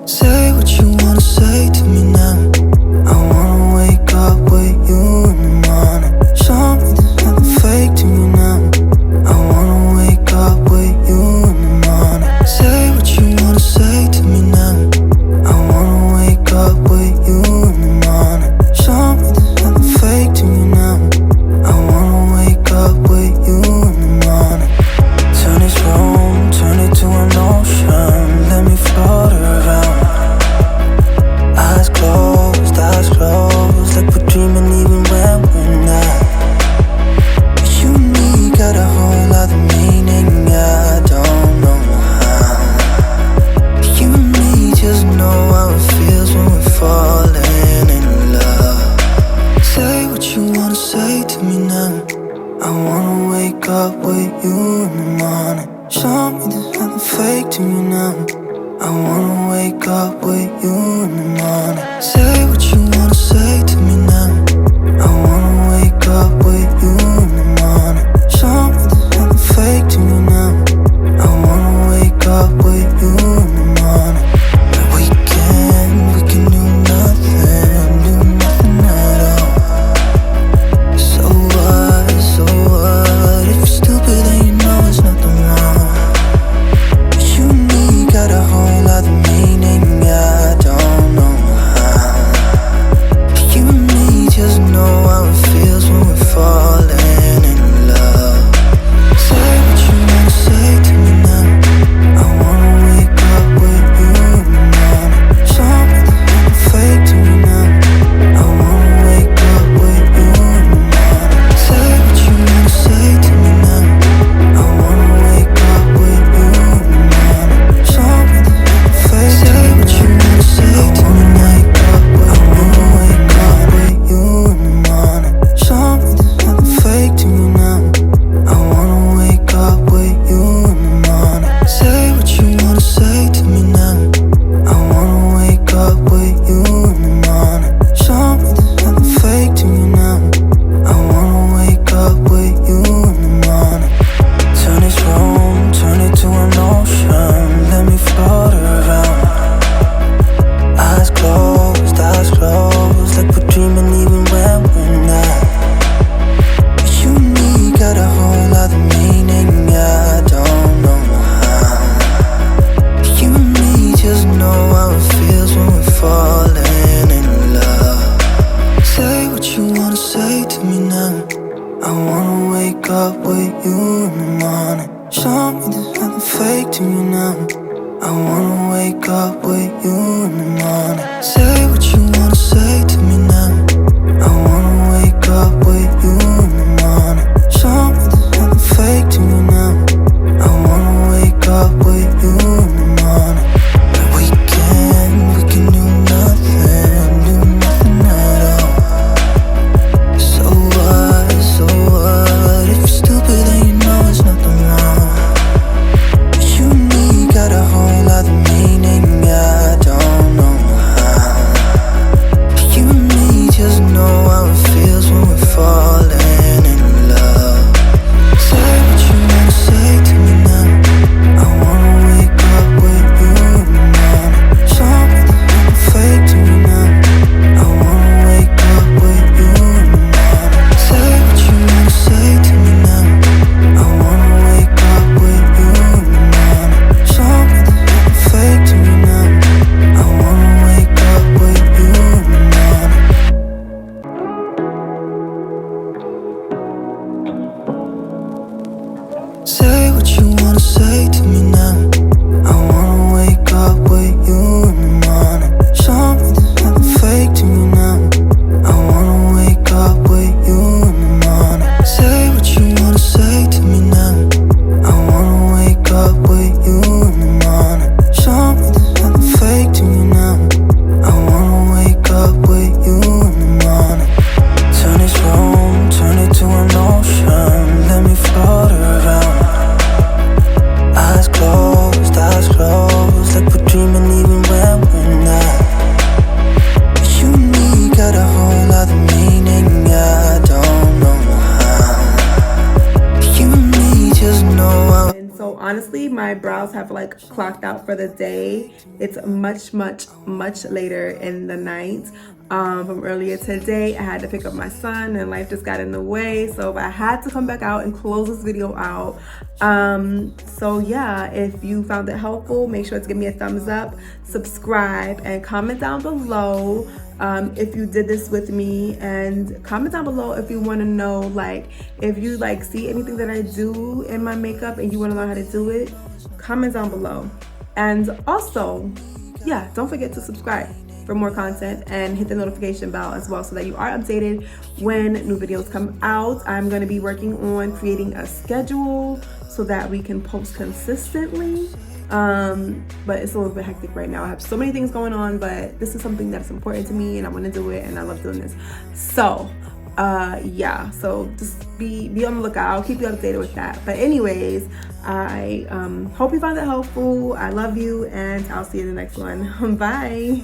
Say what you wanna say to me now. I wanna wake up with you in the morning. Show me there's nothing fake to me now. I wanna wake up with you in the morning. Say what you wanna say to me now. I wanna wake up with you in the morning. Show me there's nothing fake to me now. I wanna wake up with you in the morning. Turn this room, turn it to an ocean. Let me float around. Eyes closed, like we're dreaming even when we're not. You and me got a whole other meaning, I don't know how. You and me just know how it feels when we're falling in love. Say what you wanna say to me now. I wanna wake up with you in the morning. Show me there's nothing fake to me now. I wanna wake up with you in the morning. Say what you wanna say to me now. I wanna wake up with you in the morning. Show me there's nothing fake to me now. I wanna wake up with you in the morning. We can do nothing at all. So what, if you're stupid then you know it's nothing wrong. You and me got a whole other meaning, I don't know how. You and me just know how it feels when we're falling in love. Say what you wanna say to me now. I wanna wake up with you in the morning. Show me there's nothing fake to me now. I wanna wake up with you in the morning. Say what you wanna say to me now. I wanna wake up with you in the morning. Show me there's nothing fake. Say what you wanna say to me now. I wanna wake up with you in the morning. Show me there's nothing fake to me now. I wanna wake up with you in the morning. Say what you wanna say to me now. I wanna wake up with you in the morning. Show me there's nothing fake to me now. I wanna wake up with you in the morning. Turn this room, turn it to an ocean. Let me float around. Eyes closed, like we're dreaming even when we're not. You and me got a whole other meaning, I don't know how. You and me just know how it feels when we're falling in love. Say what you wanna say to me now. I wanna wake up with you in the morning. Show me there's nothing fake to me now. I wanna wake up with you in the morning. Say what you wanna say to me now. I wanna wake up with you in the morning. Show me there's nothing fake to me now. I wanna wake up with you in the morning. We can do nothing at all. So what, if you're stupid then you know it's nothing wrong. You and me got a whole other meaning, I don't know how. You and clocked out for the day. It's much later in the night. From earlier today, I had to pick up my son and life just got in the way, so I had to come back out and close this video out. So yeah, if you found it helpful, make sure to give me a thumbs up, subscribe, and comment down below if you did this with me, and comment down below if you want to know, like, if you like see anything that I do in my makeup and you want to learn how to do it. Comment down below. And also, yeah, don't forget to subscribe for more content and hit the notification bell as well so that you are updated when new videos come out. I'm going to be working on creating a schedule so that we can post consistently. But it's a little bit hectic right now. I have so many things going on, but this is something that's important to me and I want to do it and I love doing this. So yeah, so just be on the lookout. I'll keep you updated with that. But anyways, I hope you found it helpful. I love you and I'll see you in the next one. Bye.